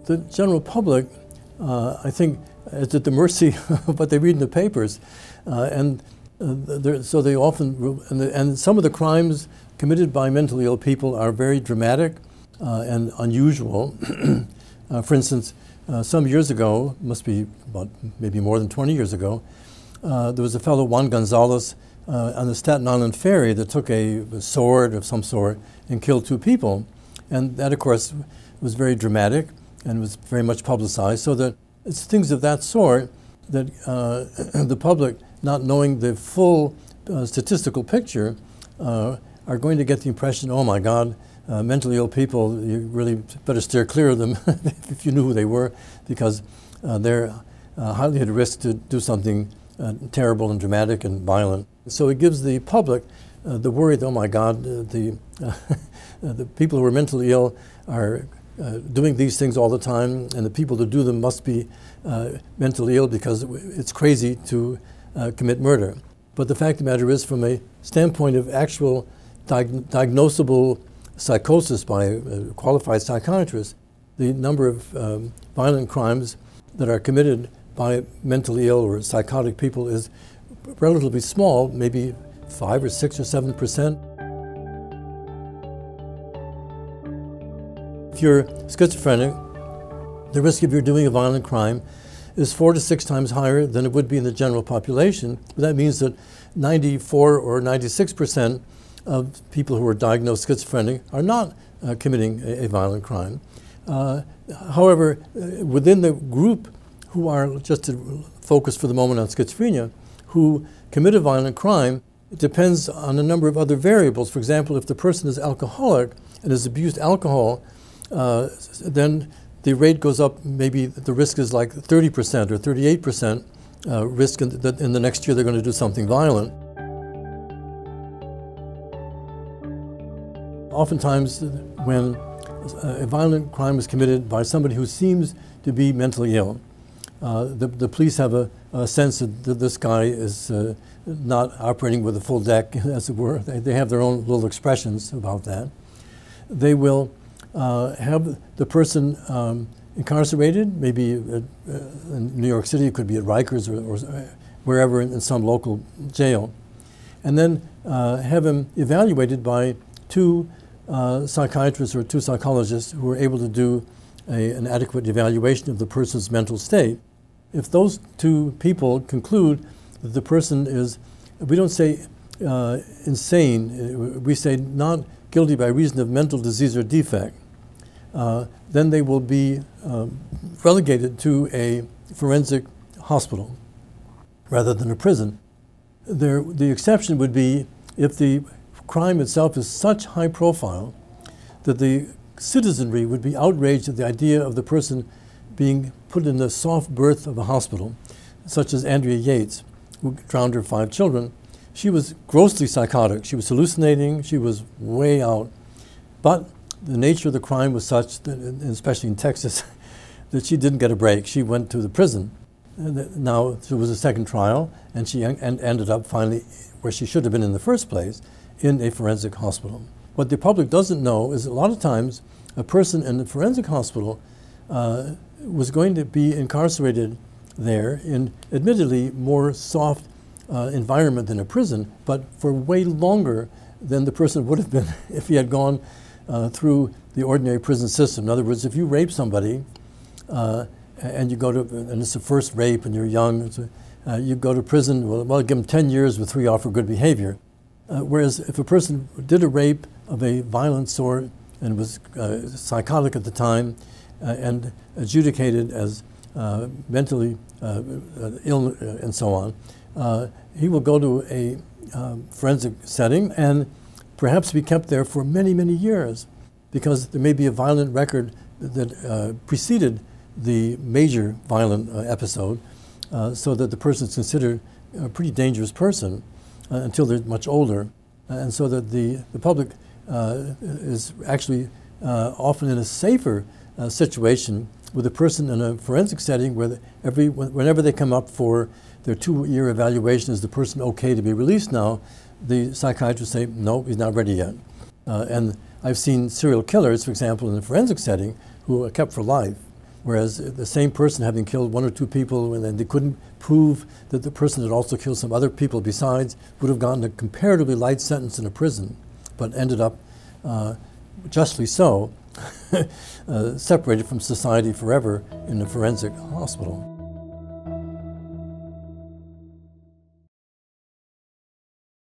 the general public, I think, is at the mercy of what they read in the papers. So they often, and some of the crimes committed by mentally ill people are very dramatic and unusual. For instance, some years ago, must be about maybe more than 20 years ago, there was a fellow, Juan Gonzalez, on the Staten Island ferry that took a sword of some sort and killed 2 people. And that, of course, was very dramatic and was very much publicized, so that it's things of that sort that the public, not knowing the full statistical picture, are going to get the impression, oh my God, mentally ill people, you really better steer clear of them if you knew who they were, because they're highly at risk to do something terrible and dramatic and violent. So it gives the public the worry that, oh my God, the people who are mentally ill are doing these things all the time, and the people that do them must be mentally ill because it's crazy to commit murder. But the fact of the matter is, from a standpoint of actual diagnosable psychosis by a qualified psychiatrist, the number of violent crimes that are committed by mentally ill or psychotic people is relatively small, maybe 5 or 6 or 7%. If you're schizophrenic, the risk of you doing a violent crime is 4 to 6 times higher than it would be in the general population. That means that 94 or 96% of people who are diagnosed schizophrenic are not committing a violent crime. However, within the group who are, just to focus for the moment on schizophrenia, who commit a violent crime, it depends on a number of other variables. For example, if the person is alcoholic and has abused alcohol, then the rate goes up, maybe the risk is like 30% or 38% risk that in the next year they're going to do something violent. Oftentimes when a violent crime is committed by somebody who seems to be mentally ill, the police have a sense that this guy is not operating with a full deck, as it were. They have their own little expressions about that. They will have the person incarcerated, maybe in New York City, it could be at Rikers or wherever in some local jail, and then have him evaluated by 2 psychiatrists or 2 psychologists who are able to do an adequate evaluation of the person's mental state. If those 2 people conclude that the person is, we don't say insane, we say not guilty by reason of mental disease or defect, then they will be relegated to a forensic hospital rather than a prison. The exception would be if the crime itself is such high profile that the citizenry would be outraged at the idea of the person being put in the soft berth of a hospital, such as Andrea Yates, who drowned her 5 children. She was grossly psychotic. She was hallucinating. She was way out. But the nature of the crime was such, that, especially in Texas, that she didn't get a break. She went to the prison. Now, there was a second trial, and she ended up finally where she should have been in the first place, in a forensic hospital. What the public doesn't know is a lot of times a person in the forensic hospital was going to be incarcerated there in admittedly more soft environment than a prison, but for way longer than the person would have been if he had gone through the ordinary prison system. In other words, if you rape somebody and you go to, and it's the first rape and you're young, you go to prison, well, give them 10 years with 3 off for good behavior. Whereas if a person did a rape of a violent sort and was psychotic at the time and adjudicated as mentally ill and so on, he will go to a forensic setting and perhaps be kept there for many, many years because there may be a violent record that preceded the major violent episode, so that the person is considered a pretty dangerous person until they're much older, and so that the public is actually often in a safer situation with a person in a forensic setting where whenever they come up for their 2-year evaluation, is the person okay to be released now, the psychiatrists say, no, he's not ready yet. And I've seen serial killers, for example, in a forensic setting who are kept for life, whereas the same person having killed one or two people and then they couldn't prove that the person had also killed some other people besides would have gotten a comparatively light sentence in a prison, but ended up, justly so, separated from society forever in a forensic hospital.